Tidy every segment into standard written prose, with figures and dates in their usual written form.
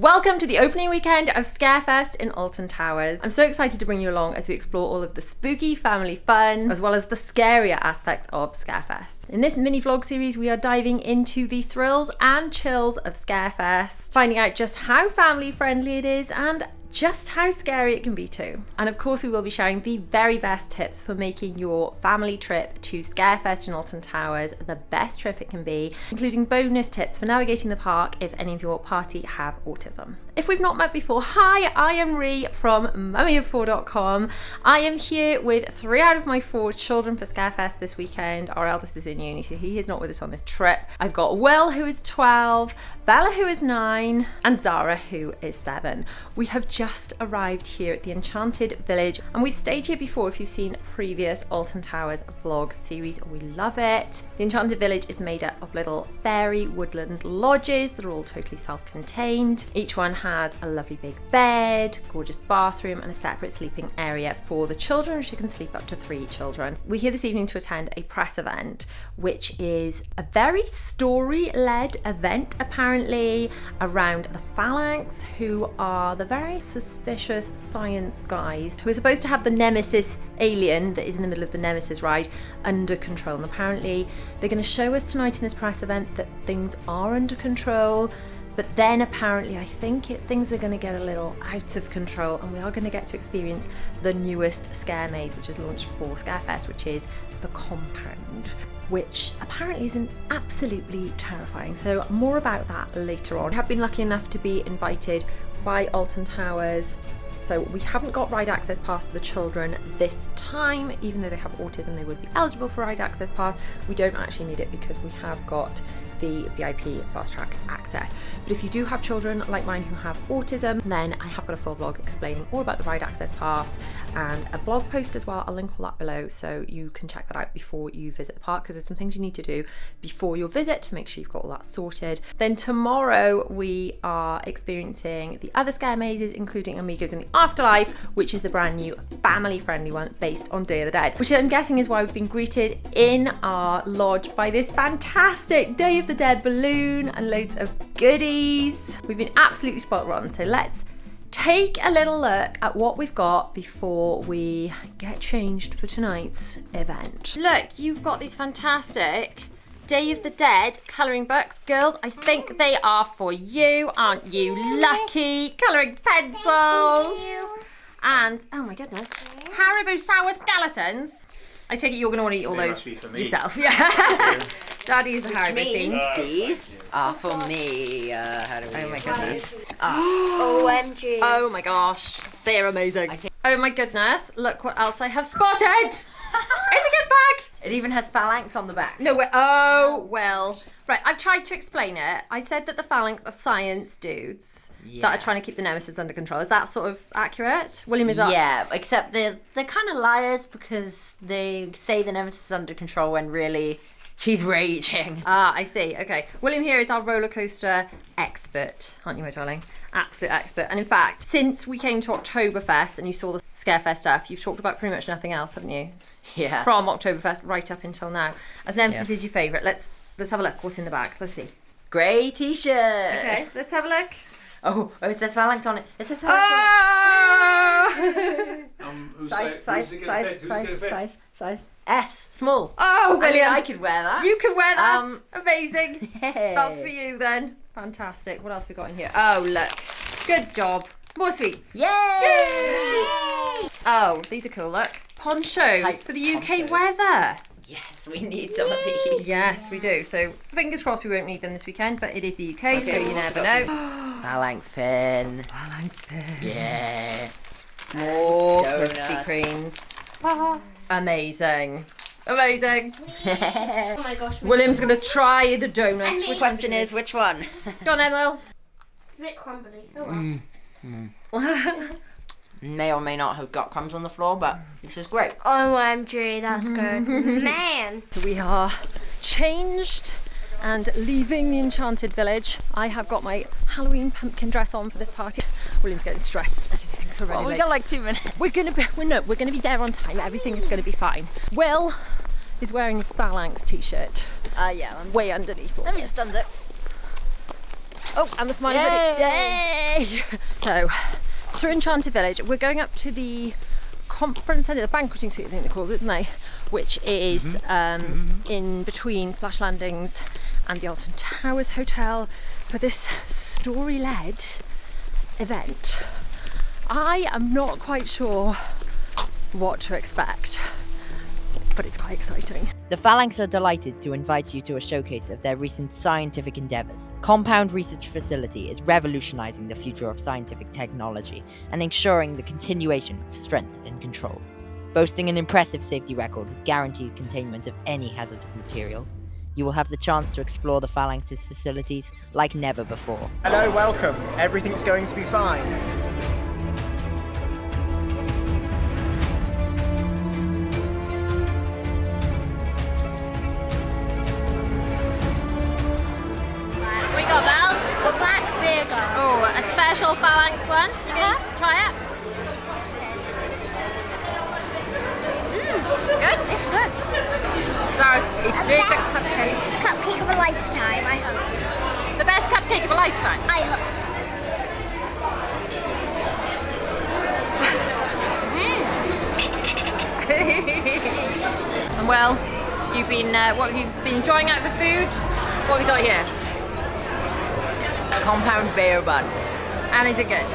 Welcome to the opening weekend of Scarefest in Alton Towers. I'm so excited to bring you along as we explore all of the spooky family fun, as well as the scarier aspects of Scarefest. In this mini vlog series, we are diving into the thrills and chills of Scarefest, finding out just how family friendly it is and just how scary it can be too. And of course we will be sharing the very best tips for making your family trip to Scarefest in Alton Towers the best trip it can be, including bonus tips for navigating the park if any of your party have autism. If we've not met before, hi, I am Ree from mummyof4.com. I am here with 3 out of my 4 children for Scarefest this weekend. Our eldest is in uni, so he is not with us on this trip. I've got Will, who is 12, Bella, who is 9, and Zara, who is 7. We have just arrived here at the Enchanted Village, and we've stayed here before if you've seen previous Alton Towers vlog series. We love it. The Enchanted Village is made up of little fairy woodland lodges that are all totally self-contained. Each one has a lovely big bed, gorgeous bathroom, and a separate sleeping area for the children, which you can sleep up to 3 children. We're here this evening to attend a press event, which is a very story-led event apparently around the Phalanx, who are the very suspicious science guys who are supposed to have the Nemesis alien that is in the middle of the Nemesis ride under control. And apparently they're going to show us tonight in this press event that things are under control, but then apparently I think things are going to get a little out of control, and we are going to get to experience the newest scare maze which is launched for Scarefest, which is the Compound, which apparently is absolutely terrifying. So more about that later on. I have been lucky enough to be invited by Alton Towers, so we haven't got ride access pass for the children this time. Even though they have autism, they would be eligible for ride access pass. We don't actually need it because we have got the VIP fast track access. But if you do have children like mine who have autism, then I have got a full vlog explaining all about the ride access pass and a blog post as well. I'll link all that below so you can check that out before you visit the park, because there's some things you need to do before your visit to make sure you've got all that sorted. Then tomorrow we are experiencing the other scare mazes, including Amigos in the Afterlife, which is the brand new family friendly one based on Day of the Dead, which I'm guessing is why we've been greeted in our lodge by this fantastic Day of the Dead balloon and loads of goodies. We've been absolutely spot on, so let's take a little look at what we've got before we get changed for tonight's event. Look, you've got these fantastic Day of the Dead colouring books. Girls, I think they are for you. Aren't you lucky? Colouring pencils. And, oh my goodness, Haribo sour skeletons. I take it you're going to want to eat all those yourself. Yeah. Daddy is the Haribo fiend. These are for me. How do we? Oh my goodness. OMG. Oh my gosh. They're amazing. Oh my goodness. Look what else I have spotted. It's a gift bag. It even has Phalanx on the back. No way. Oh, well. Right, I've tried to explain it. I said that the Phalanx are science dudes that are trying to keep the Nemesis under control. Is that sort of accurate? William is up. Yeah, except they're kind of liars because they say the Nemesis is under control when really she's raging. Ah, I see. Okay. William here is our roller coaster expert, aren't you, my darling? Absolute expert. And in fact, since we came to Oktoberfest and you saw the Scarefest stuff, you've talked about pretty much nothing else, haven't you? Yeah. From Oktoberfest right up until now. As Nemesis is your favourite, let's have a look. What's in the bag? Let's see. Grey t-shirt. Okay, let's have a look. Oh, it says Phalanx on it. It says Phalanx on it. Size. S. Small. Oh, William. I could wear that. You could wear that. Amazing. Hey. That's for you then. Fantastic. What else we got in here? Oh, look. Good job. More sweets. Yay! Yay! Oh, these are cool. Look. Ponchos for the UK weather. Yes, we need some of these. Yes, we do. So fingers crossed we won't need them this weekend, but it is the UK, so you never know. Phalanx pin. Phalanx pin. Yeah. More Krispy Kremes. Amazing. Amazing. Oh my gosh. William's going to try the donut. Which question is which one? Go on then, Will. It's a bit crumbly. Oh well. May or may not have got crumbs on the floor, but this is great. OMG, that's good. Man. So we are changed and leaving the Enchanted Village. I have got my Halloween pumpkin dress on for this party. William's getting stressed because he thinks we're already late. We got like 2 minutes. We're gonna be there on time. Everything is gonna be fine. Will is wearing his Phalanx t-shirt. Yeah. Way underneath. Let me just unzip. Oh, and the smiley hoodie. Yay! So, through Enchanted Village, we're going up to the conference centre, the banqueting suite I think they call it, isn't they? Which is in between Splash Landings and the Alton Towers Hotel for this story-led event. I am not quite sure what to expect, but it's quite exciting. The Phalanx are delighted to invite you to a showcase of their recent scientific endeavours. Compound Research Facility is revolutionising the future of scientific technology and ensuring the continuation of strength and control. Boasting an impressive safety record with guaranteed containment of any hazardous material, you will have the chance to explore the Phalanx's facilities like never before. Hello, welcome. Everything's going to be fine. We got bells. Black burger. Oh, a special Phalanx one. You gonna try it? Good? It's good. Zara's tasty Best cupcake. cupcake of a lifetime, I hope. The best cupcake of a lifetime. I hope. And well, you've been what have you been enjoying out of the food? What have we got here? Compound bear bun. And is it good?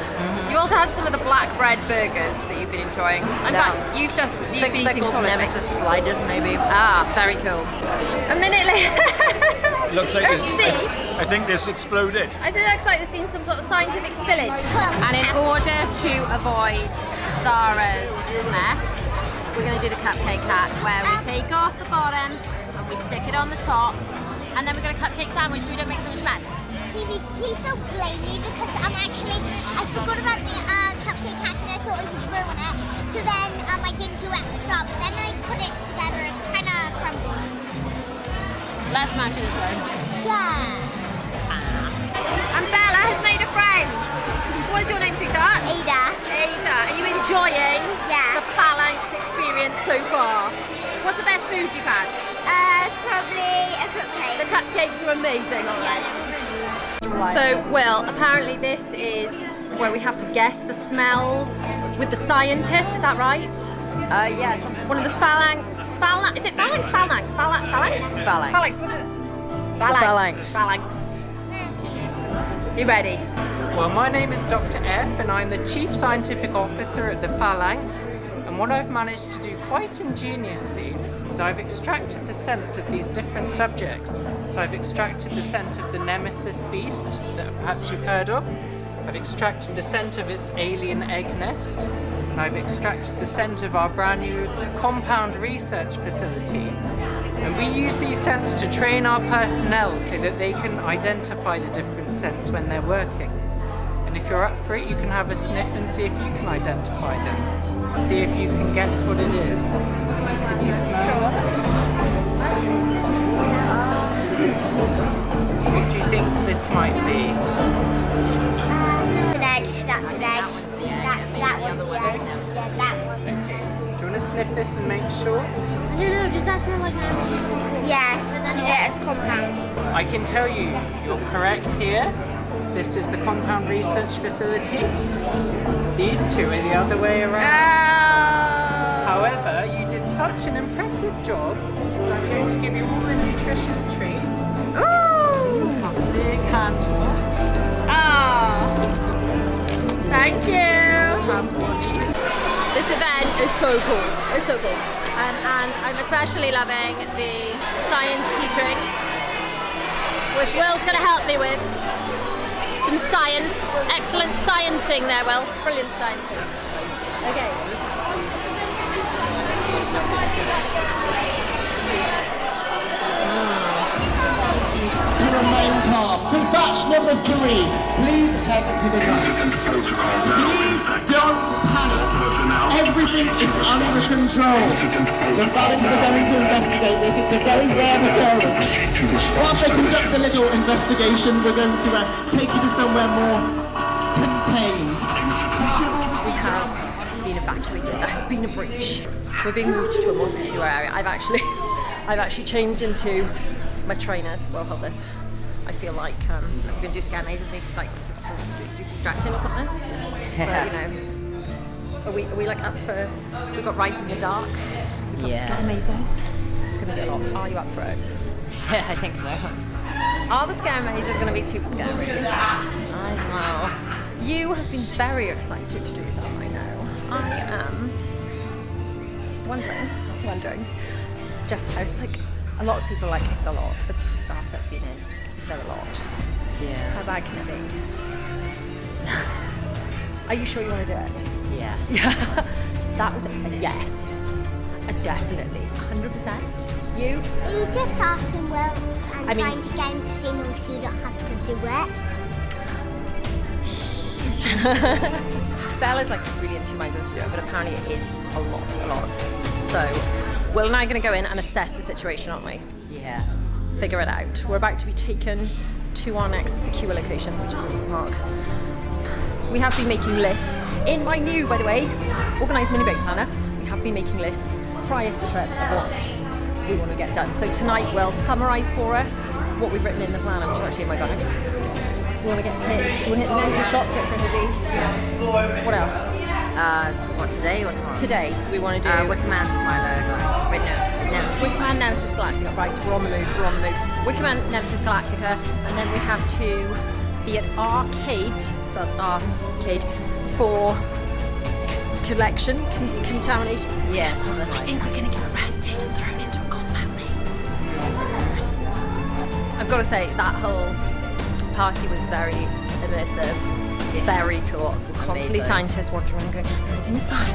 You also had some of the black bread burgers that you've been enjoying. In fact, you've been eating solidly. Nemesis sliders, maybe. Ah, very cool. A minute later. It looks like Oopsie. I think this exploded. I think it looks like there's been some sort of scientific spillage. And in order to avoid Zara's mess, we're going to do the cupcake hack, where we take off the bottom and we stick it on the top, and then we're going to cupcake sandwich so we don't make so much mess. TV, please don't blame me because I forgot about the cupcake hack and I thought it was ruin it. So then I didn't do it at the start, but then I put it together and kind of crumbled. Let's smash it this way. Yeah. And Bella has made a friend. What's your name, sweetheart? Ada. Ada. Are you enjoying Yeah. the Phalanx experience so far? What's the best food you've had? Probably a cupcake. The cupcakes are amazing, aren't Yeah, they? they're amazing. So, Will, apparently this is where we have to guess the smells with the scientist, is that right? Yeah. One of the Phalanx, is it Phalanx? Phalanx? Phalanx. Phalanx, was it? Phalanx. Phalanx. You ready? Well, my name is Dr. F and I'm the Chief Scientific Officer at the Phalanx, and what I've managed to do quite ingeniously is I've extracted the scents of these different subjects. So I've extracted the scent of the Nemesis beast that perhaps you've heard of. I've extracted the scent of its alien egg nest. And I've extracted the scent of our brand new compound research facility. And we use these scents to train our personnel so that they can identify the different scents when they're working. And if you're up for it, you can have a sniff and see if you can identify them. See if you can guess what it is. Can you smell? What do you think this might be? An egg. That's an egg. That one's the egg. Yeah, that one. Okay. Do you want to sniff this and make sure? I don't know, does that smell like Nemesis? Yeah, it's compound. I can tell you, you're correct here. This is the compound research facility. These two are the other way around. However, you did such an impressive job. I'm going to give you all the nutritious treat. Ooh! A big handful. Ah! Thank you! This event is so cool. It's so cool. And I'm especially loving the science drinks, which Will's going to help me with. Some science. Excellent sciencing there, Will. Brilliant sciencing. Okay. To the main car. Could batch number 3 please head to the right? Please don't panic. Everything is under control. The Phalanx are going to investigate this. It's a very rare occurrence. Whilst they conduct a little investigation, we're going to take you to somewhere more contained. We have been evacuated. There has been a breach. We're being moved to a more secure area. I've actually changed into my trainers. Well, hold this. I feel like if we're going to do scare mazes, we need to like do some stretching or something. But, you know, are we like up for? We've got rides in the dark. We've got scare mazes. It's going to be a lot. Are you up for it? Yeah, I think so. Are the scare mazes going to be too scary? I don't know. You have been very excited to do that, I know. I am wondering just how, like, a lot of people are like, it's a lot. The staff that have been in, they're a lot. Yeah. How bad can it be? Are you sure you want to do it? Yeah. That was a yes. A definitely. 100%. You? Are you just asking Will and I mean- trying to get him to say no so you don't have to do it? Bella's like really into minds us to do it, but apparently it is a lot. So Will and I are going to go in and assess the situation, aren't we? Yeah. Figure it out. We're about to be taken to our next secure location, which is the park. We have been making lists. In my new, by the way, organised mini break planner, we have been making lists prior to the trip of what we want to get done. So tonight we'll summarise for us what we've written in the planner, which is actually in my bag. We want to get hit. We want to hit the Nemesis shop, get for a hoodie. Yeah. What else? What, today or tomorrow? Today, so we want to do Wickerman, Smiler. Wait, no. Nemesis. Wickerman, Nemesis, Galactica. Right, we're on the move. Wickerman, Nemesis, Galactica, and then we have to be at arcade, spelled arcade, for collection, contamination. Yeah, something like I think we're going to get arrested and thrown into a compound maze. I've got to say, that whole party was very immersive, very cool. Constantly scientists watching and going, everything's fine.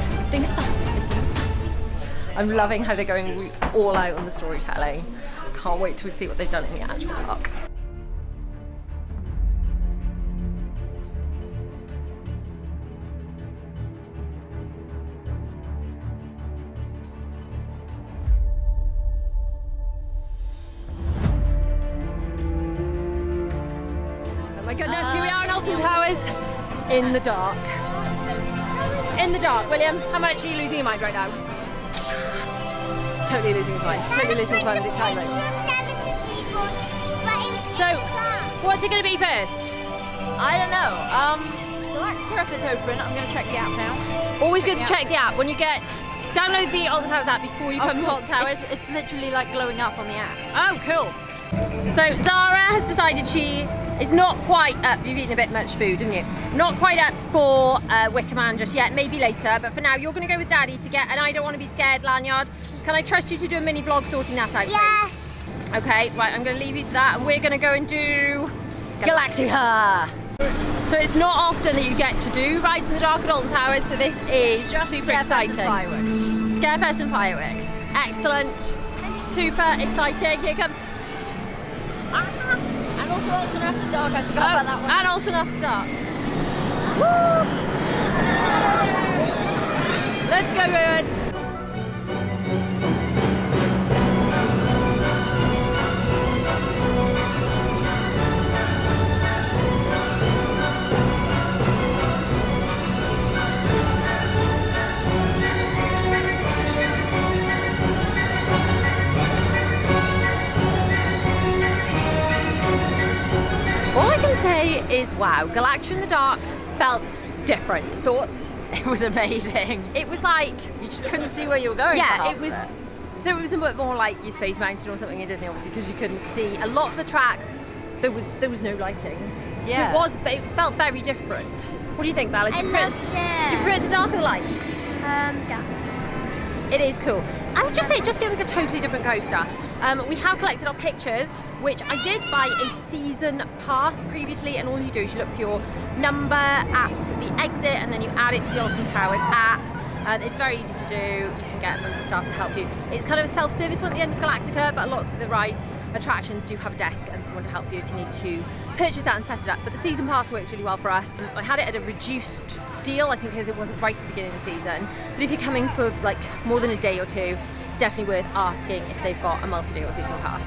I'm loving how they're going all out on the storytelling. Can't wait to see what they've done in the actual park. Oh my goodness, here we are in Alton Towers, in the dark. In the dark, William, how much are you losing your mind right now? Totally losing his mind. Totally losing his mind with excitement. Nemesis reborn, but in So, the dark. what's it going to be first? I don't know. Galactica, if it's open, I'm going to check the app now. Always good to check the app when you get. Download the Alton Towers app before you come to Alton Towers. It's literally like glowing up on the app. Oh, cool. So Zara has decided she is not quite up. You've eaten a bit much food, haven't you? Not quite up for Wickerman just yet. Maybe later. But for now, you're going to go with Daddy to get. And I don't want to be scared, lanyard. Can I trust you to do a mini vlog sorting that out? Yes. Please? Okay. Right. I'm going to leave you to that, and we're going to go and do Galactica! So it's not often that you get to do rides in the dark at Alton Towers. So this is Just super Scarefest exciting. and fireworks. Scarefest and fireworks. Excellent. Super exciting. Here comes. And also Alton After Dark, I forgot about that one. And Alton After Dark. Woo! Let's go, Ruins. All I can say is wow, Galactica in the dark felt different. Thoughts? It was amazing. It was like, You just couldn't see where you were going. yeah, for it was. half of So it was a bit more like your Space Mountain or something in Disney, obviously, because you couldn't see a lot of the track. There was no lighting. Yeah. So it felt very different. What do you think, Bella? I loved Do you prefer it. the dark or the light? Dark. It is cool. I would just say it just feels like a totally different coaster. We have collected our pictures, which I did buy a season pass previously, and all you do is you look for your number at the exit and then you add it to the Alton Towers app. It's very easy to do. You can get members of staff to help you. It's kind of a self-service one at the end of Galactica, but lots of the rides, attractions do have a desk and someone to help you if you need to purchase that and set it up. But the season pass worked really well for us. I had it at a reduced deal, I think, because it wasn't right at the beginning of the season. But if you're coming for like more than a day or two, it's definitely worth asking if they've got a multi-day or season pass.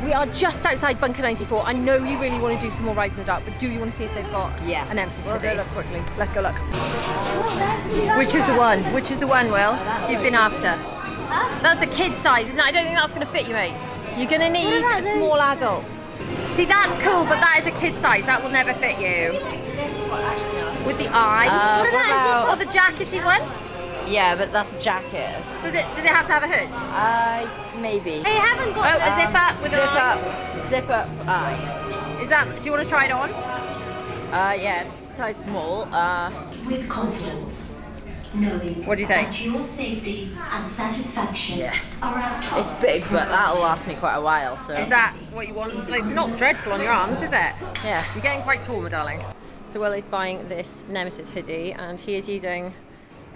We are just outside Bunker 94. I know you really want to do some more rides in the dark, but do you want to see if they've got a Nemesis We'll hoodie? go look quickly. Let's go look. Which is the one? Which is the one, Will? You've been after. That's the kid size, isn't it? I don't think that's going to fit you, mate. You're going to need small adults. See, that's cool, but that is a kid size. That will never fit you. With the eye. What about... Or the jackety one? Yeah, but that's a jacket. Does it have to have a hood? Maybe. They haven't got a zip up with an eye. Zip up eye. Is that? Do you want to try it on? Yeah, it's size small. With confidence, knowing What do you think? that your safety and satisfaction are our top. It's big, but that'll last me quite a while. So. Is that what you want? Like, it's not dreadful on your arms, is it? Yeah. You're getting quite tall, my darling. So Will is buying this Nemesis hoodie, and he is using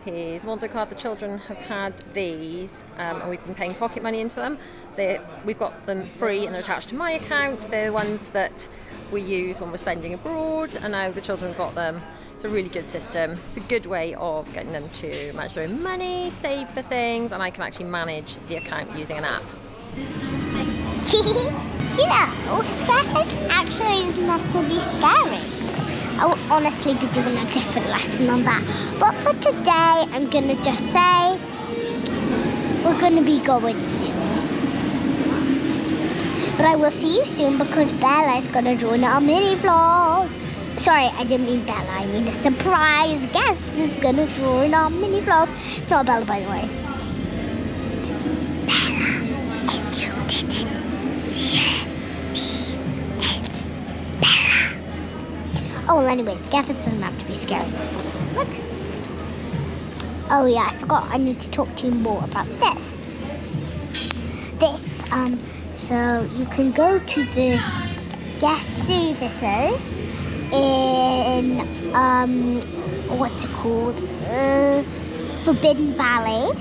his Monzo card. The children have had these, and we've been paying pocket money into them. We've got them free and they're attached to my account. They're the ones that we use when we're spending abroad, and now the children have got them. It's a really good system. It's a good way of getting them to manage their own money, save for things, and I can actually manage the account using an app. You know, Scarefest actually is not to be scary. I will honestly be doing a different lesson on that. But for today, I'm going to just say we're going to be going soon. But I will see you soon because Bella is going to join our mini vlog. Sorry, I didn't mean Bella. I mean a surprise guest is going to join our mini vlog. It's not Bella, by the way. Bella, if you didn't hear me, it's Bella. Oh, well, anyway, Scarefest doesn't have to be scary. Look. Oh, yeah, I forgot. I need to talk to you more about this. So you can go to the guest services in, what's it called? Forbidden Valley.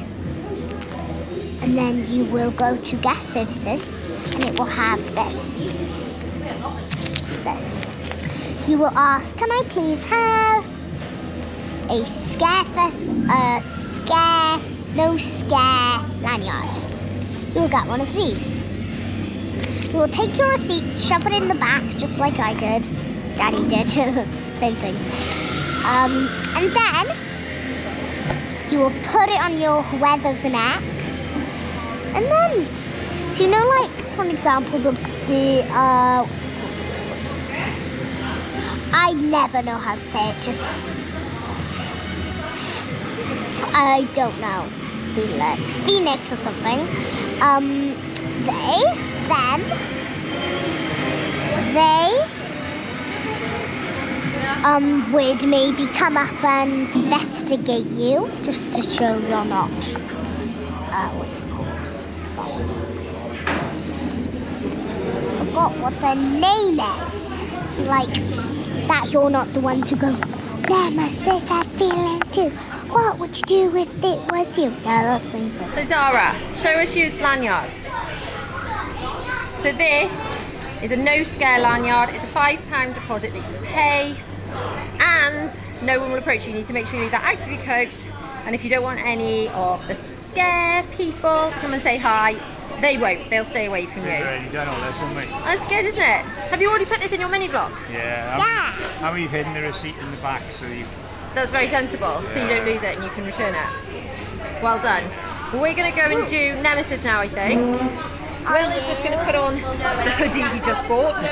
And then you will go to guest services and it will have this. You will ask, can I please have a no scare lanyard? You will get one of these. You will take your receipt, shove it in the back, just like I did. Daddy did. Same thing. And then you will put it on your whoever's neck. And then, so you know, like, for example, I never know how to say it, just, I don't know, Phoenix or something, they would maybe come up and investigate you, just to show you're not, what's it called? I forgot what their name is. Like, that you're not the one to go, Nemesis, that feeling too. What would you do if it was you? Yeah, that's things. So Zara, show us your lanyard. So this is a no scare lanyard. It's a £5 deposit that you pay, and no one will approach you. You need to make sure you leave that out of your coat. And if you don't want any of the scare people to come and say hi, they won't. They'll stay away from you. We've already done all this, haven't we? That's good, isn't it? Have you already put this in your mini vlog? Yeah. And we've hidden the receipt in the back, so you... That's very sensible, so you don't lose it and you can return it. Well done. Well, we're going to go and do Nemesis now, I think. Will is just going to put on the hoodie he just bought.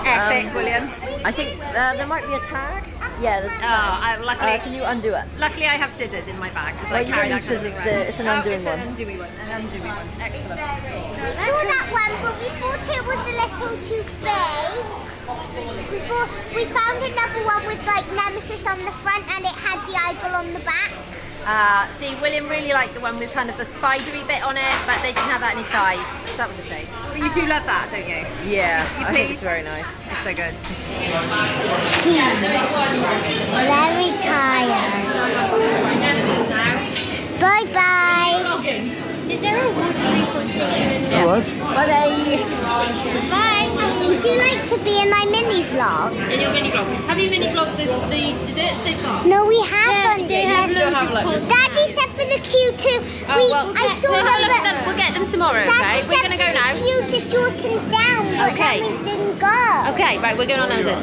Epic, William. I think there might be a tag. Yeah, there's a tag. Luckily, can you undo it? Luckily, I have scissors in my bag. Well, you don't need scissors, it's an undoing one. It's an undoing one. Excellent. We saw that one, but we thought it was a little too big. We found another one with like Nemesis on the front and it had the eyeball on the back. See, William really liked the one with kind of the spidery bit on it, but they didn't have that in his size, so that was a shame. But you do love that, don't you? Yeah, You I think it's pleased? very nice. It's so good. Very tired. Bye bye. Is there a water bottle still in Yeah. What? Bye bye. Bye. Would you like to be in my mini vlog? In your mini vlog. Have you mini vlogged the desserts they've got? No, we haven't. they have loads of Daddy said for the Q2. We'll get them tomorrow, okay? We're going to go now. Q to shorten down, but Okay. Lemon didn't go. Okay, right, we're going on over.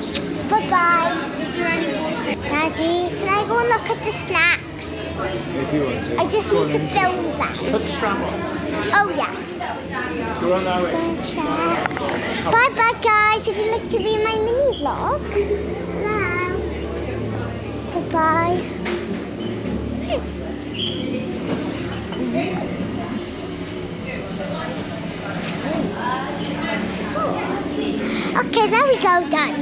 Bye-bye. Daddy, can I go and look at the snacks? If you want to. I just need to film that. Put the strap on. Oh yeah. Go on that way. Bye bye guys, if you'd like to be in my mini vlog. Hello. Bye bye. Okay, there we go, done.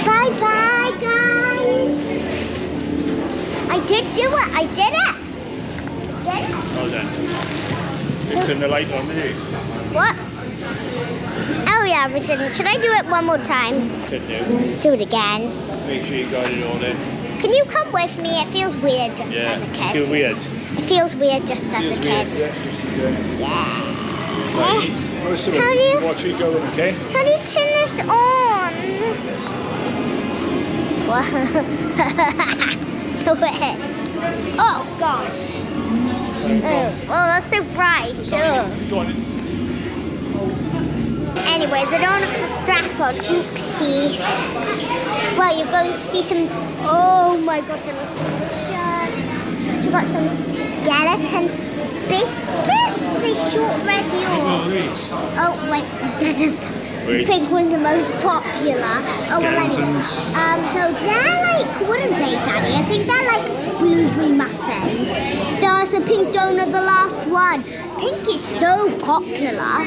Bye bye guys. I did do it, I did it. Did it? Well done. You turn the light on, did you? What? Oh yeah, we didn't. Should I do it one more time? Could do. Do it again. Make sure you got it all in. Can you come with me? It feels weird just Yeah. as a kid. Feel weird. It feels weird just as a kid. Yeah. Right, most of How do it, you- watch it going, okay? How do you turn this on? Wait. Oh gosh. Oh, that's so bright. Ugh. Go on. Anyways, I don't have the strap on. Oopsies. Well, you're going to see some. Oh my gosh, it looks delicious. We've got some skeleton biscuits. They shortbready or. Oh wait, there's a pink one's the most popular. Oh well, Skeletons. so they're like, what are they, Daddy? I think they're like blueberry muffins. There's a pink donut, the last one. Pink is so popular.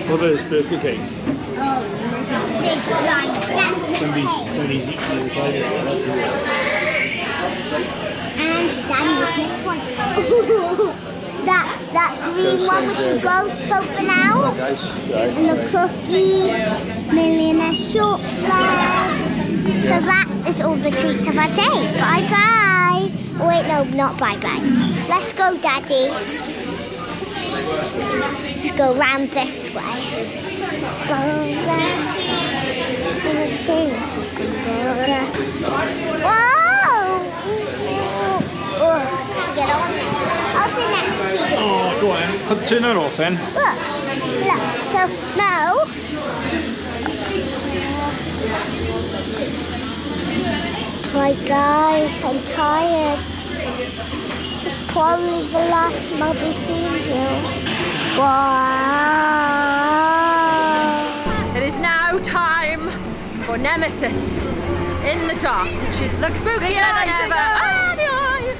What about this burger cake? Oh, there's a big gigantic Somebody's eating the inside of it. And Daddy will pick one. that green one with the ghost poking out. And the cookie, millionaire shortbread. So that is all the treats of our day. Bye bye. Oh, wait, no, not bye bye. Let's go, Daddy. Let's go round this way. Go round. Whoa! Oh, can't get on. I'll sit next to you. Oh, go on. Turn that off then. Look. So, no. Hi guys, I'm tired. This is probably the last time I'll be seeing you. Wow. It is now time for Nemesis in the dark, which is look spookier than ever. Ah, the eye.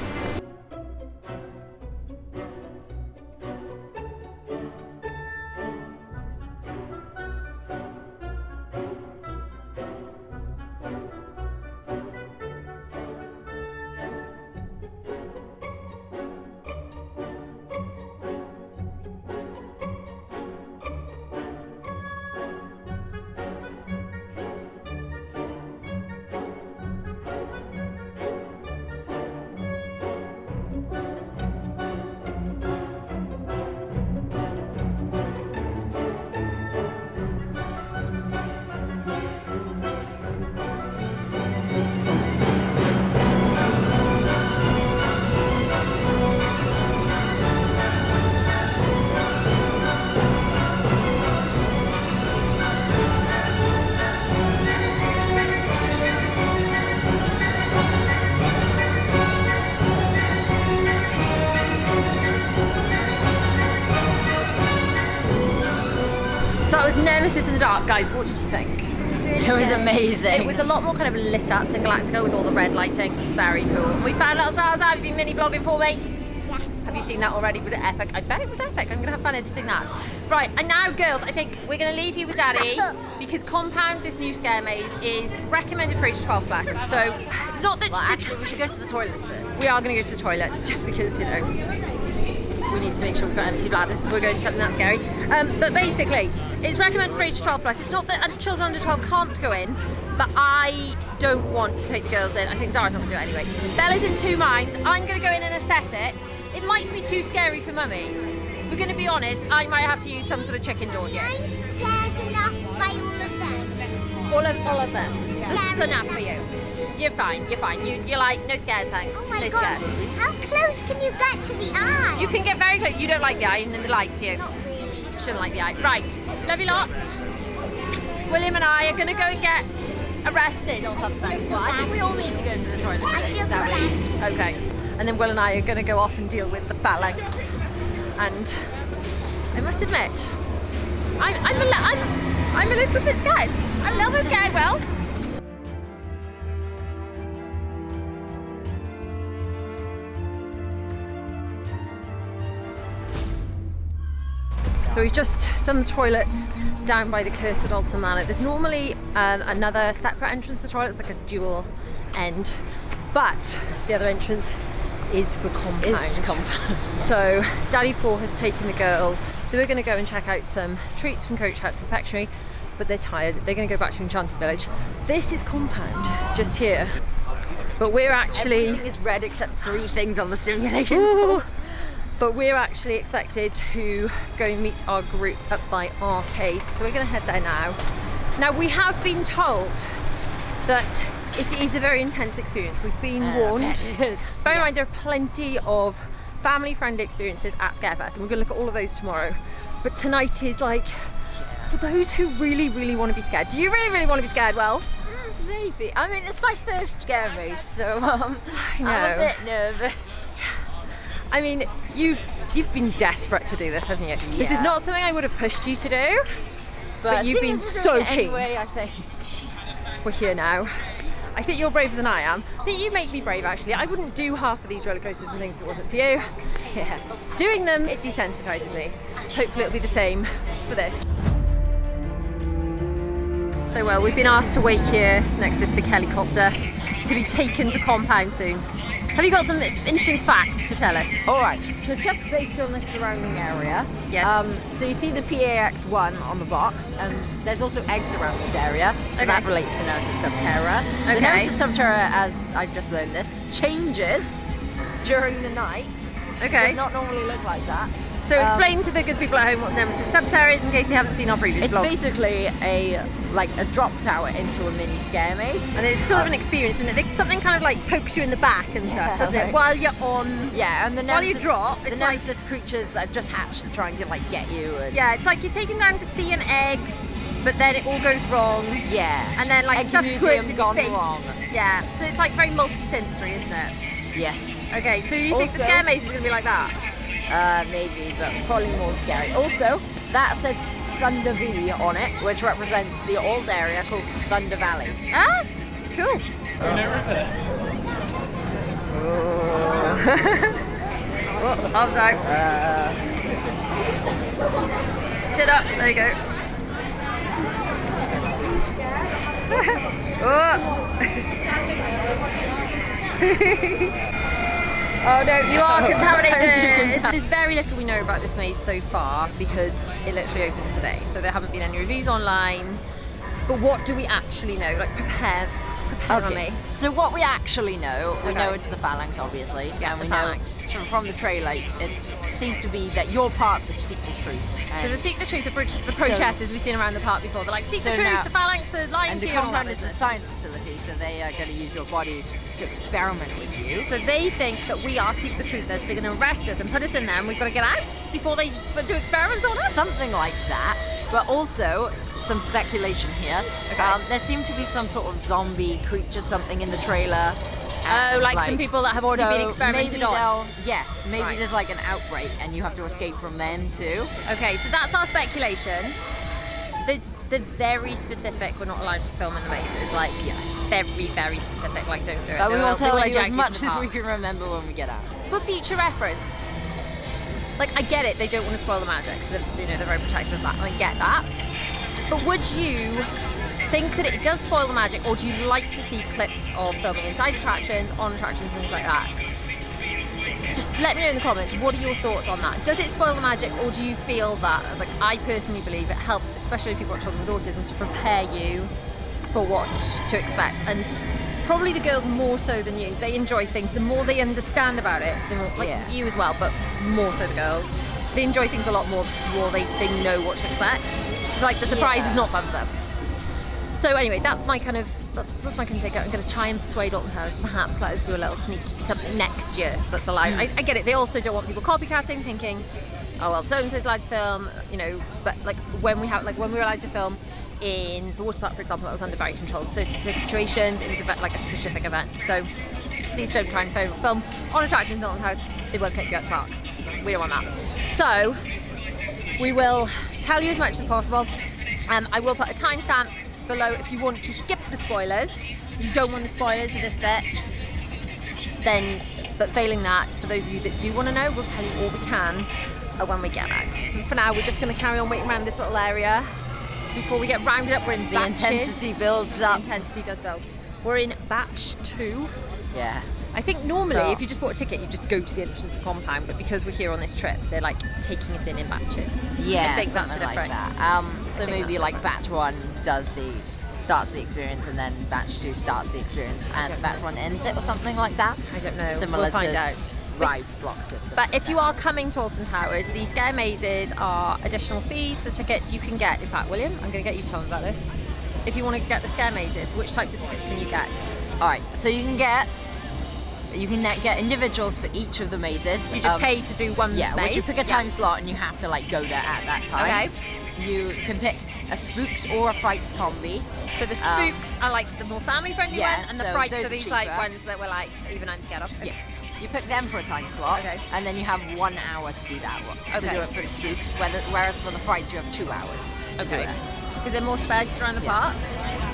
That was Nemesis in the dark, guys. What did you think? It was amazing. It was a lot more kind of lit up than Galactica with all the red lighting. Very cool. We found little Zara. Have you been mini vlogging for me? Yes. Have you seen that already? Was it epic? I bet it was epic. I'm gonna have fun editing that. Right, and now girls, I think we're gonna leave you with Daddy because Compound, this new scare maze, is recommended for age 12 plus. So it's not that Well, actually, we should go to the toilets first. we are gonna go to the toilets just because, you know, we need to make sure we've got empty bladders before we go into something that scary. But basically, it's recommended for age 12 plus. It's not that children under 12 can't go in, but I don't want to take the girls in. I think Zara's not gonna do it anyway. Bella's in two minds. I'm gonna go in and assess it. It might be too scary for Mummy. We're gonna be honest, I might have to use some sort of chicken door here. I'm scared enough by all of this. All of this. This is enough for you. You're fine, you're fine. You're like, no scares, thanks. Oh my no gosh, scares. how close can you get to the eye? You can get very close. You don't like the eye, even in the light, do you? Not really. Shouldn't like the eye. Right, love you lots. William and I are gonna go and get arrested or something. I feel so Well, I bad. think we all need to go to the toilet I first, feel so don't we? bad. Okay, and then Will and I are gonna go off and deal with the Phalanx. and I must admit, I'm a little bit scared. I'm a little bit scared, Will. So we've just done the toilets down by the cursed Alton Manor. There's normally another separate entrance to the toilets, like a dual end, but the other entrance is for compound. So Daddy 4 has taken the girls. They were going to go and check out some treats from Coach House Confectionery, but they're tired. They're going to go back to Enchanted Village. This is compound, just here. But we're actually... Everything is red except 3 things on the simulation Ooh. board. But we're actually expected to go meet our group up by Arcade. So we're going to head there now. Now we have been told that it is a very intense experience. We've been warned. Bear in mind there are plenty of family-friendly experiences at Scarefest, and we're going to look at all of those tomorrow. But tonight is like, for those who really, really want to be scared. Do you really, really want to be scared, Well? Maybe. I mean, it's my first scare race, so I'm a bit nervous. I mean, you've been desperate to do this, haven't you? Yeah. This is not something I would have pushed you to do, but you've been so keen. Anyway, I think. We're here now. I think you're braver than I am. I think you make me brave, actually. I wouldn't do half of these roller coasters and things if it wasn't for you. Yeah. Doing them, it desensitizes me. Hopefully it'll be the same for this. So well, we've been asked to wait here next to this big helicopter to be taken to compound soon. Have you got some interesting facts to tell us? Alright, so just based on the surrounding area. Yes. So you see the PAX1 on the box, and there's also eggs around this area, so that relates to Nemesis Subterra. The Nemesis Subterra, as I've just learned this, changes during the night. Okay. It does not normally look like that. So explain to the good people at home what Nemesis Subterra is in case they haven't seen our previous vlogs. It's basically a drop tower into a mini scare maze. And it's sort of an experience, isn't it? Something kind of like pokes you in the back and stuff, doesn't it? While you're on... Yeah, and the Nemesis, while you drop, it's like... Nemesis creatures that have just hatched are trying to get you. And yeah, it's like you're taken down to see an egg, but then it all goes wrong. Yeah. And then like stuff squirts in your face. Wrong. Yeah, so it's like very multi-sensory, isn't it? Yes. Okay, so you think the scare maze is going to be like that? Maybe, but probably more scary. Also, that says Thunder V on it, which represents the old area called Thunder Valley. Ah, cool. Oh, arms out. Chin up, there you go. Oh no, you are contaminated! There's very little we know about this maze so far because it literally opened today, so there haven't been any reviews online. But what do we actually know? Like, prepare me. So what we actually know, we know it's the Phalanx, obviously. Yeah, and the we Phalanx. know from the trailer, it seems to be that you're part of the Seek the Truth. So the Seek the Truth, the protesters we've seen around the park before, they're like, Seek the Truth, the Phalanx are lying to you. And the compound is a science facility, so they are going to use your body to experiment with you. So they think that we are Seek the Truthers. They're going to arrest us and put us in there, and we've got to get out before they do experiments on us? Something like that, but also some speculation here. Okay. There seemed to be some sort of zombie creature, something in the trailer. Oh, like some people that have already been experimented on? Yes, maybe there's like an outbreak and you have to escape from them too. Okay, so that's our speculation. The very specific, we're not allowed to film in the mazes, like very, very specific, like don't do it. But we will tell you eject as much from the as we park. can remember when we get out. For future reference, like I get it, they don't want to spoil the magic, so they're very protective of that, I get that. But would you think that it does spoil the magic, or do you like to see clips of filming inside attractions, on attractions, things like that? Just let me know in the comments, what are your thoughts on that? Does it spoil the magic, or do you feel that, like I personally believe it helps, especially if you've got children with autism, to prepare you for what to expect? And probably the girls more so than you, they enjoy things, the more they understand about it, the more, like you as well, but more so the girls. They enjoy things a lot more they know what to expect. It's like the surprise is not fun for them. So anyway, that's my kind of take. I'm going to try and persuade Alton Towers to perhaps let us do a little sneak something next year that's allowed. I get it. They also don't want people copycatting, thinking, oh well, so and so's allowed to film, you know. But like when we were allowed to film in the water park, for example, that was under very controlled situations. It was like a specific event. So please don't try and film on attractions in Alton Towers. They won't kick you out the park. We don't want that. So we will tell you as much as possible. I will put a timestamp below if you want to skip the spoilers. If you don't want the spoilers of this bit, then, but failing that, for those of you that do want to know, we'll tell you all we can when we get out. For now, we're just going to carry on waiting around this little area before we get rounded up. We're in batches. The intensity builds up. The intensity does build. We're in batch 2. Yeah. I think normally if you just bought a ticket, you just go to the entrance of compound, but because we're here on this trip, they're like taking us in batches. Yeah, I think that's the like difference. that. So maybe like batch 1 starts the experience, and then batch 2 starts the experience, and batch 1 ends it, or something like that. I don't know. Similar we'll find to out. Rides block system. But if you are coming to Alton Towers, the scare mazes are additional fees for tickets you can get. In fact, William, I'm going to get you to tell them about this. If you want to get the scare mazes, which types of tickets can you get? All right, so you can get individuals for each of the mazes. So you just pay to do one maze? Which is like a time slot, and you have to like go there at that time. Okay. You can pick a spooks or a frights combi. So the spooks are like the more family-friendly ones, and the frights are these cheaper. like ones that were like, even I'm scared of. Yeah. You pick them for a time slot, and then you have 1 hour to do that one. To do it for the spooks, whereas for the frights you have 2 hours to do it. Is there more space around the park?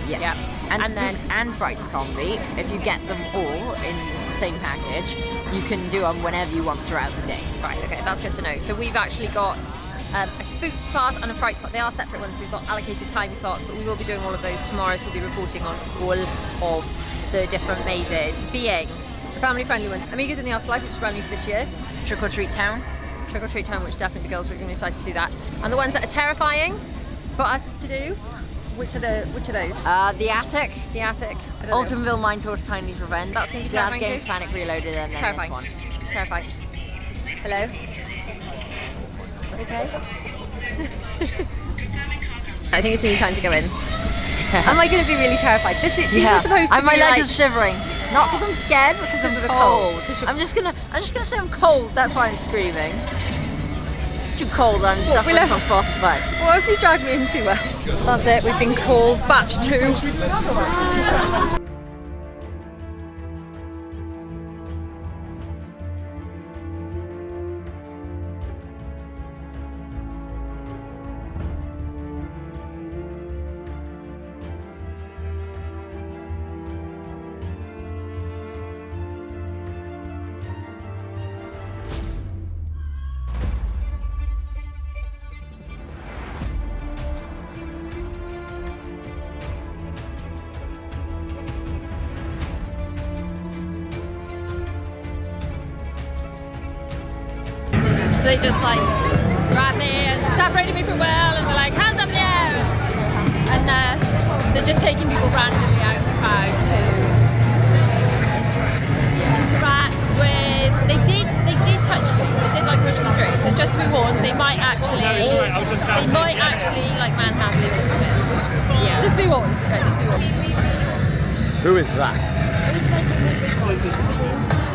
Yes. Yeah. And spooks and frights combi, if you get them all in the same package, you can do them whenever you want throughout the day. Right, okay, that's good to know. So we've actually got a spooks pass and a frights pass. They are separate ones. We've got allocated time slots, but we will be doing all of those tomorrow, so we'll be reporting on all of the different mazes, being the family-friendly ones. Amigas in the Afterlife, which is brand new for this year. Trick or Treat Town. Trick or Treat Town, which definitely the girls are really excited to do that. And the ones that are terrifying for us to do, which are those? The Attic. The Attic. Altonville Mine Tours Tiny's Revenge. That's going to be terrifying Games Panic Reloaded, and then terrifying. this one. Terrifying. Hello? Okay. I think it's nearly time to go in. Am I going to be really terrified? These are supposed to be my leg like... is shivering. Not because I'm scared, because of the cold. I'm just gonna say I'm cold. That's why I'm screaming. It's too cold. I'm suffering from frostbite. What if you drag me in too well? That's it. We've been called batch 2. So they just like grabbed me and separated me from Will, and they're like, hands up in the air! And they're just taking people randomly out of the crowd to interact with. They did touch me. They did like push me through. So just be warned, they might actually like manhandle you a little bit. Yeah. Just be warned. Okay, just be warned. Who is that?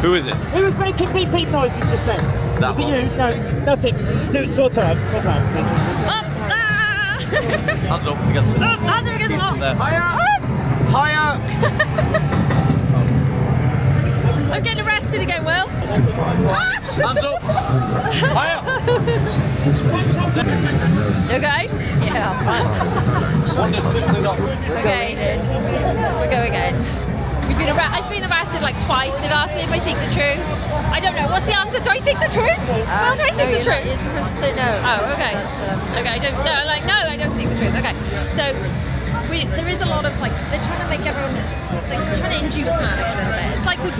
Who is it? Who was making beep beep noises just then? That one. You? No, nothing. Do it sort out. Up! Ah! Hands up against the wall. Hands up against the wall. Higher! Higher! I'm getting arrested again, Will. Hands up! Higher! You okay? Yeah, I'm fine. Okay. We'll go again. I've been arrested like twice. They've asked me if I think the truth. I don't know. What's the answer? Do I think the truth? Well, do I think the truth? You're supposed to say no. Oh, okay. Okay, I don't. No, I don't think the truth. Okay. So there is a lot of like they're trying to make everyone like trying to induce panic a little bit. It's like we're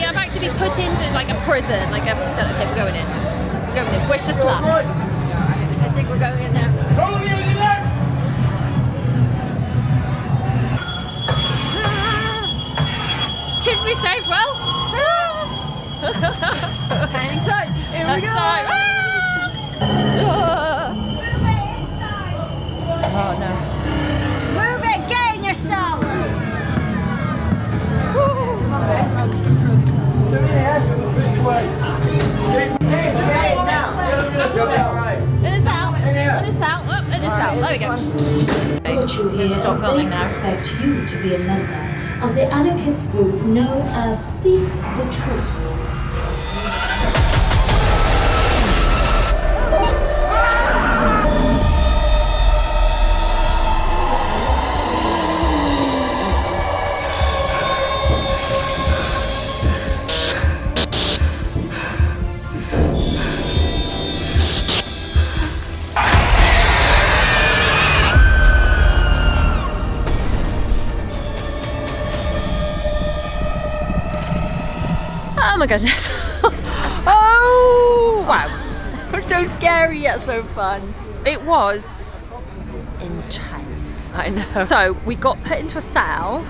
about to be put into like a prison, like a okay, we're going in. We're going in. Wish us luck. I think we're going in now. Keep me safe, Will. Hang tight. Here we go. Oh no. Move it, get in yourself! This way. Now. It is out. It is out. Oh, it is out. There we go. What you hear is they suspect you to be a member of the anarchist group known as Seek the Truth. Oh my goodness. Oh, wow. It was so scary yet so fun. It was intense. I know. So we got put into a cell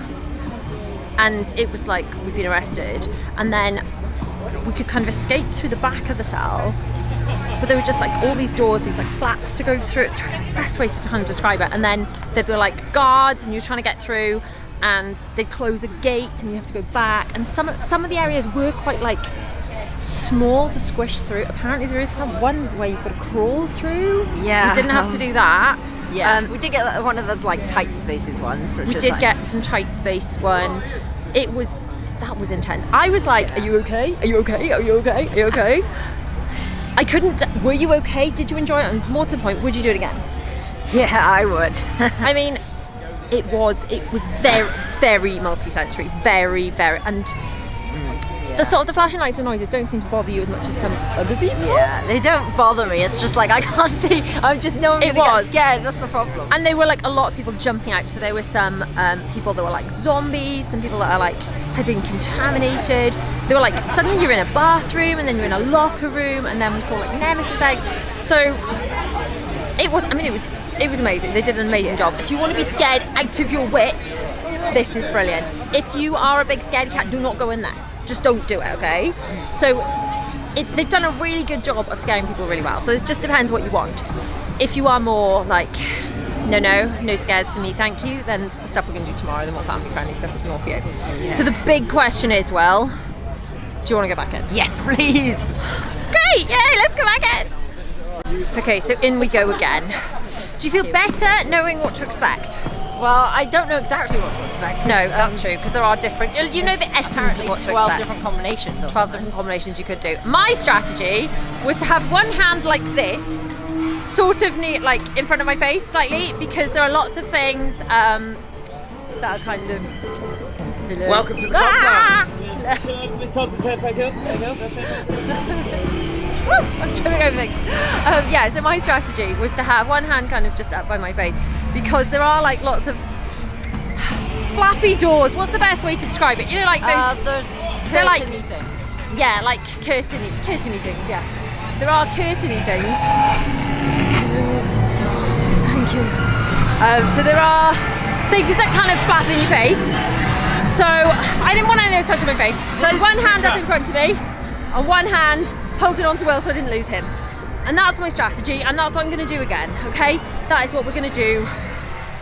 and it was like we've been arrested, and then we could kind of escape through the back of the cell, but there were just like all these doors, these like flaps to go through. It's just the best way to kind of describe it. And then there'd be like guards and you're trying to get through, and they'd close a gate and you have to go back, and some of the areas were quite like small to squish through. Apparently there is one where you've got to crawl through. Yeah. We didn't have to do that. Yeah, we did get one of the like tight spaces ones. We did get some tight space one. That was intense. I was like, are you okay? Are you okay? Are you okay? Are you okay? I couldn't. Were you okay? Did you enjoy it? And more to the point, would you do it again? Yeah, I would. I mean, it was very, very multi-sensory, very, and the sort of the flashing lights and noises don't seem to bother you as much as some other people. Yeah, they don't bother me. It's just like I can't see. I'm just no. It was scared. That's the problem. And there were like a lot of people jumping out. So there were some people that were like zombies, some people that are like had been contaminated. They were like suddenly you're in a bathroom and then you're in a locker room, and then we saw like Nemesis eggs. So it was. I mean, it was amazing. They did an amazing job. If you want to be scared out of your wits, this is brilliant. If you are a big scaredy cat, do not go in there. Just don't do it, okay? So they've done a really good job of scaring people really well. So it just depends what you want. If you are more like, no scares for me, thank you, then the stuff we're going to do tomorrow, the more family friendly stuff is more for you. Yeah. So the big question is, well, do you want to go back in? Yes, please. Great, yay, let's go back in. Okay, so in we go again. Do you feel better knowing what to expect? Well, I don't know exactly what to expect. No, that's true, because there are different, you know the essence of what to expect. 12 different combinations. 12 different combinations you could do. My strategy was to have one hand like this, sort of near, like in front of my face slightly, because there are lots of things that are kind of... Welcome to the I'm tripping over things. Yeah, so my strategy was to have one hand kind of just up by my face, because there are like lots of flappy doors. What's the best way to describe it? You know, like those. They're like things. Yeah, like curtainy things. Yeah, there are curtainy things. Thank you. So there are things that kind of flap in your face. So I didn't want anyone to touch my face. So I had one hand up in front of me, and one hand holding on to Will so I didn't lose him. And that's my strategy, and that's what I'm going to do again, okay? That is what we're going to do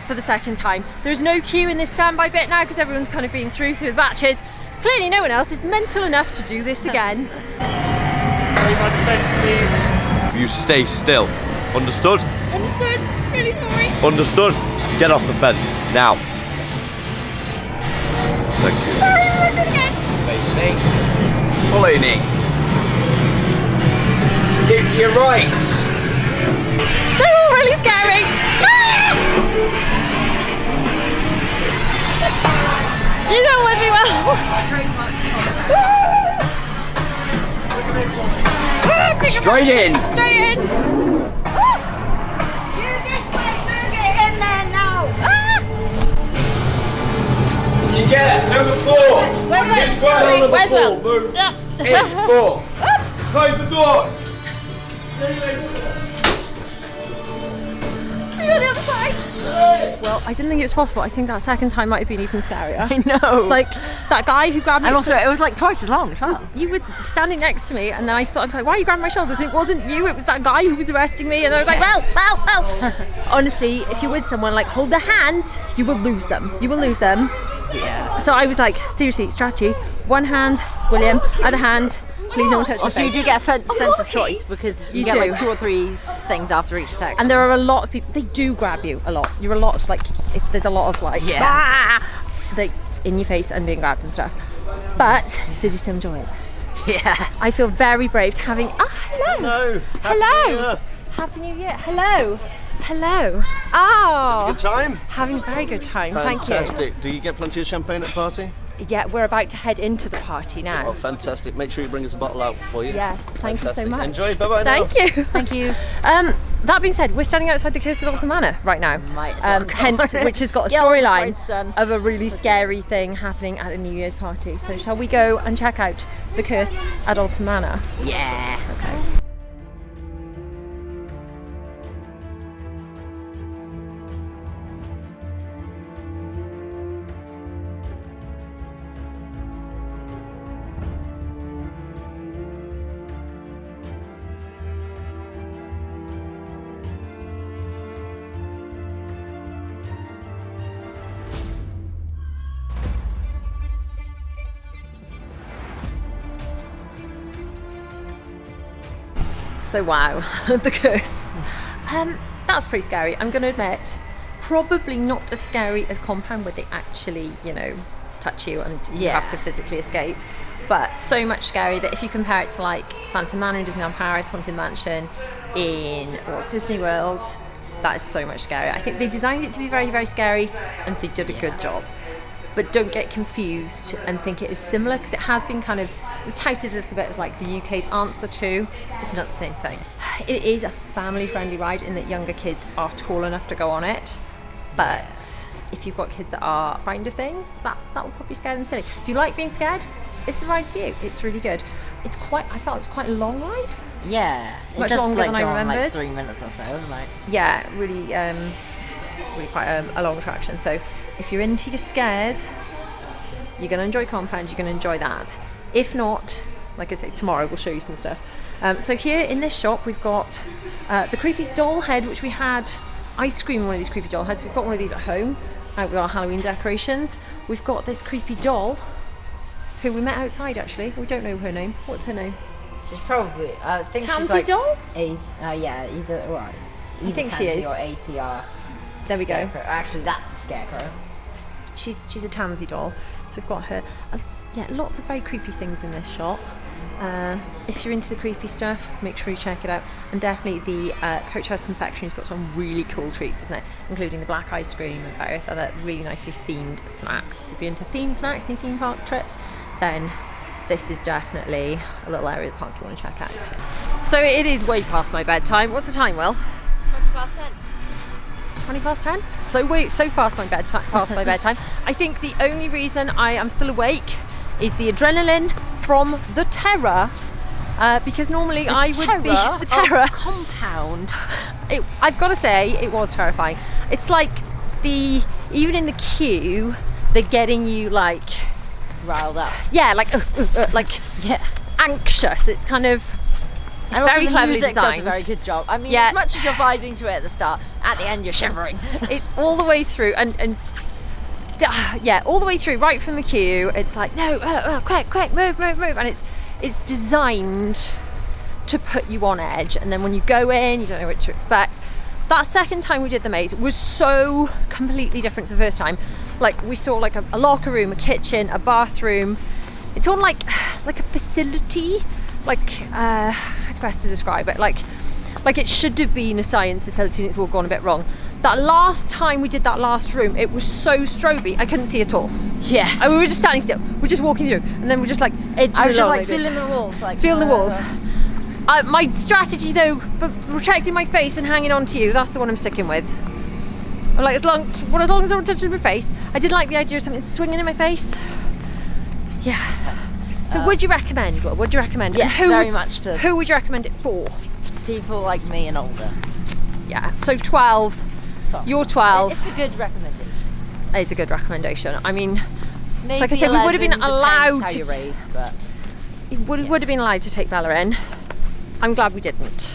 for the second time. There's no queue in this standby bit now because everyone's kind of been through the batches. Clearly no one else is mental enough to do this again. Leave my defence, please. You stay still. Understood? Understood. Really sorry. Understood. Get off the fence, now. Thank you. Sorry, we'll do it again. Face me. Follow me. Keep to your right. They're all really scary. You know with me well. Straight in. Straight in. You this way, move it in there now. You get it. Number 4. Where's This way. Where's Will? Move. Yeah. In 4. Close the doors. See you on the other side. Well, I didn't think it was possible. I think that second time might have been even scarier. I know. Like that guy who grabbed me. And also, it was like twice as long as well. You were standing next to me, and then I was like, why are you grabbing my shoulders? And it wasn't you, it was that guy who was arresting me. And I was like, well. Honestly, if you're with someone, like hold their hand, you will lose them. You will lose them. Yeah. So I was like, seriously, strategy. One hand, William, other hand, please don't touch my Also, you face. do get a sense of choice because you get do. like 2 or 3 things after each section. And there are a lot of people, they do grab you a lot. You're a lot of like, there's a lot of like, like in your face and being grabbed and stuff. But did you still enjoy it? Yeah. I feel very brave having, hello. Hello. Happy New Year. Hello. Hello. Oh. Good time? Having a very good time. Thank you. Fantastic. Do you get plenty of champagne at the party? Yeah, we're about to head into the party now. Oh, fantastic. Make sure you bring us a bottle out for you. Yes, thank you so Fantastic. much. Enjoy. Bye-bye now. Thank you. Thank you. That being said, we're standing outside the Cursed Alton Manor right now. Might as well go Hence, on it. which has got a Get all the storyline rides done. of a really scary thing happening at a New Year's party. So shall we go and check out the Curse at Alton Manor? Yeah. Okay. So wow, the curse. That's pretty scary. I'm going to admit, probably not as scary as Compound, where they actually, you know, touch you and you have to physically escape. But so much scary that if you compare it to like Phantom Manor in Disneyland Paris, Haunted Mansion in Walt Disney World, that is so much scarier. I think they designed it to be very, very scary, and they did a good job. But don't get confused and think it is similar, because it has been kind of, it was touted a little bit as like the UK's answer to. It's not the same thing. It is a family-friendly ride in that younger kids are tall enough to go on it, but if you've got kids that are frightened of things, that will probably scare them silly. If you like being scared, it's the ride for you. It's really good. It's quite, I felt it was quite a long ride. Yeah, much longer than I remembered. Like 3 minutes or so, like. Yeah, really, really quite a long attraction. So if you're into your scares, you're going to enjoy Compound, you're going to enjoy that. If not, like I say, tomorrow we'll show you some stuff. So here in this shop we've got the creepy doll head, which we had ice cream in one of these creepy doll heads. We've got one of these at home with our Halloween decorations. We've got this creepy doll who we met outside actually. We don't know her name. What's her name? She's probably, I think Tansy she's like doll? Yeah, either, well, I think she is. Or ATR. There we go. Scarecrow. Actually, that's the Scarecrow. She's a tansy doll. So we've got her. Yeah, lots of very creepy things in this shop. If you're into the creepy stuff, make sure you check it out. And definitely the Coach House Confectionery's got some really cool treats, isn't it? Including the black ice cream and various other really nicely themed snacks. So if you're into themed snacks and theme park trips, then this is definitely a little area of the park you want to check out. So it is way past my bedtime. What's the time, Will? 20 past 10. 20 past 10? So past my bedtime. I think the only reason I am still awake is the adrenaline from the terror, because normally I would be the terror. Compound. I've got to say, it was terrifying. It's like even in the queue, they're getting you like riled up. Yeah, like anxious. It's kind of. It's and very the cleverly music designed. Does a very good job. I mean, as much as you're vibing to it at the start, at the end you're shivering. It's all the way through, and yeah, all the way through, right from the queue. It's like no, quick, move, and it's designed to put you on edge. And then when you go in, you don't know what to expect. That second time we did the maze was so completely different to the first time. Like we saw like a locker room, a kitchen, a bathroom. It's on like a facility. It's best to describe it, like it should have been a science facility, and it's all gone a bit wrong. That last time we did that last room, it was so stroby, I couldn't see at all. Yeah. And we were just standing still, we're just walking through, and then we're just like edging I was just along like feeling the walls, the walls. My strategy though for protecting my face and hanging on to you, that's the one I'm sticking with. I'm like, as long as no one touches my face. I did like the idea of something swinging in my face. Yeah. So would you recommend? What would you recommend? Yes, very much to. Who would you recommend it for? People like me and older. Yeah, so 12. You're 12. It's a good recommendation. It's a good recommendation. I mean, maybe like I said, we would have been allowed how you raise, but would have been allowed to take Bella in. I'm glad we didn't.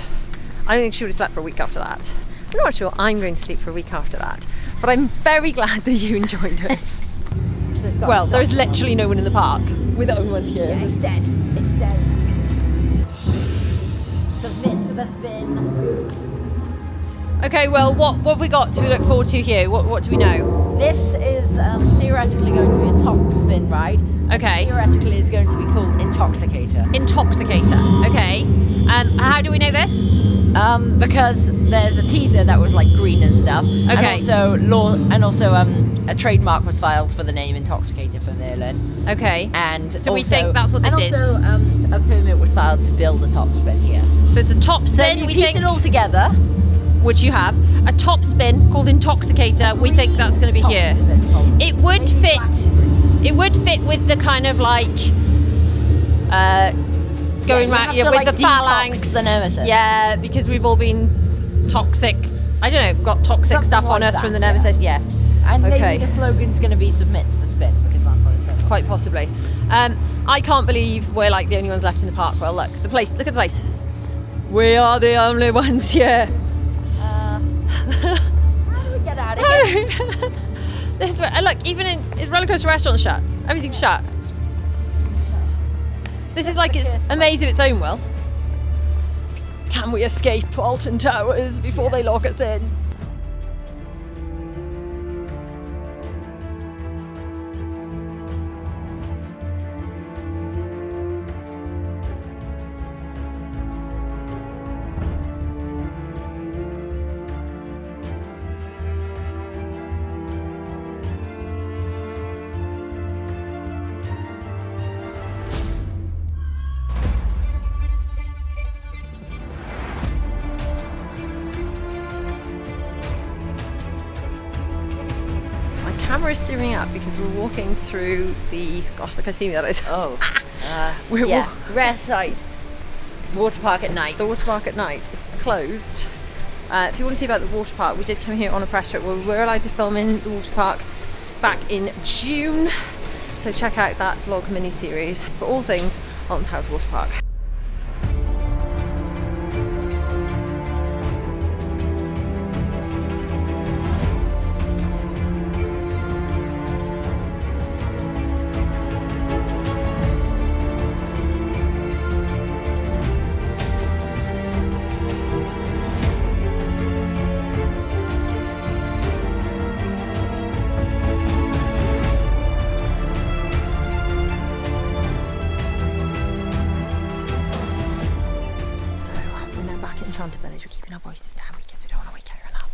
I don't think she would have slept for a week after that. I'm not sure I'm going to sleep for a week after that, but I'm very glad that you enjoyed it. So well, there's literally no one in the park. We're the only ones here. Yeah, it's dead. It's dead. Submit to the spin. Okay, well, what have we got to look forward to here? What do we know? This is theoretically going to be a top spin ride. Okay. Theoretically, it's going to be called Intoxicator. Intoxicator. Okay. How do we know this? Because there's a teaser that was like green and stuff. Okay. And also a trademark was filed for the name Intoxicator for Merlin. Okay. And so we think that's what this is. And also a permit was filed to build a top spin here. So it's a top spin. So if you piece it all together, which you have, a top spin called Intoxicator. We think that's going to be here. It would fit. It would fit with the kind of like going round with like the Phalanx. The Nemesis. Yeah, because we've all been toxic. I don't know, got toxic Something stuff on like us that, from the Nemesis. Yeah. And Okay. maybe the slogan's going to be submit to the spin, because that's what it says. Quite possibly. I can't believe we're like the only ones left in the park. Well, look, the place. Look at the place. We are the only ones here. How do we get out of here? This is where, and look, even in roller coaster restaurants shut. Everything's shut. This is like it's a maze of its own. Well, can we escape Alton Towers before they lock us in? Camera is steering up because we're walking through the, gosh, look how steamy that is. Oh, We're rest site. Water park at night. The water park at night. It's closed. If you want to see about the water park, we did come here on a press trip where we were allowed to film in the water park back in June. So check out that vlog mini series for all things Alton Towers Water Park. Enchanted Village. We're keeping our voices down because we don't want to wake everyone up.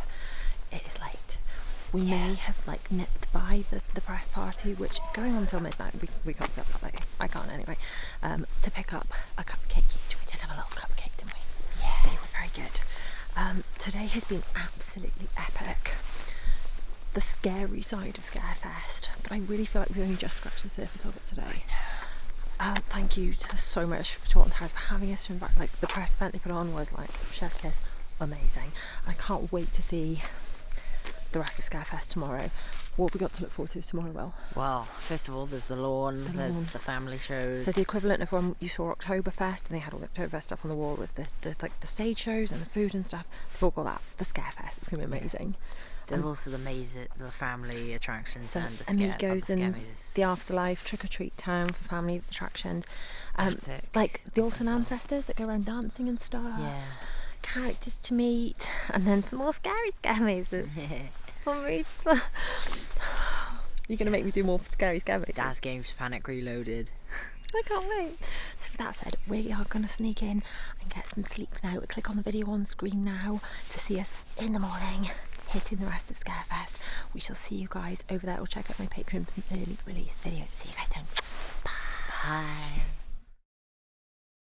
It is late. We may have like nipped by the press party, which is going on until midnight. We can't stop that late. I can't anyway. To pick up a cupcake each. We did have a little cupcake, didn't we? Yeah. They were very good. Today has been absolutely epic. The scary side of Scarefest, but I really feel like we've only just scratched the surface of it today. Thank you so much to Alton Towers for having us. In fact, like the press event they put on was like chef kiss, amazing. I can't wait to see the rest of Scarefest tomorrow. What have we got to look forward to tomorrow, Will? Well, first of all, there's the lawn, there's the family shows. So the equivalent of when you saw Oktoberfest, and they had all the Oktoberfest stuff on the wall with the like the stage shows and the food and stuff. They've all got that. The Scarefest, it's gonna be amazing. There's also the maze, the family attractions, so and the Amigos and mazes. the Afterlife, Trick or Treat Town for family attractions. Like the Alton ancestors that go around dancing and stuff. Yeah. Characters to meet, and then some more scare mazes. You're gonna make me do more scary mazes. Dad's Games Panic Reloaded. I can't wait. So with that said, we are gonna sneak in and get some sleep now. Click on the video on screen now to see us in the morning hitting the rest of Scarefest. We shall see you guys over there, or check out my Patreon for some early release videos. See you guys soon. Bye.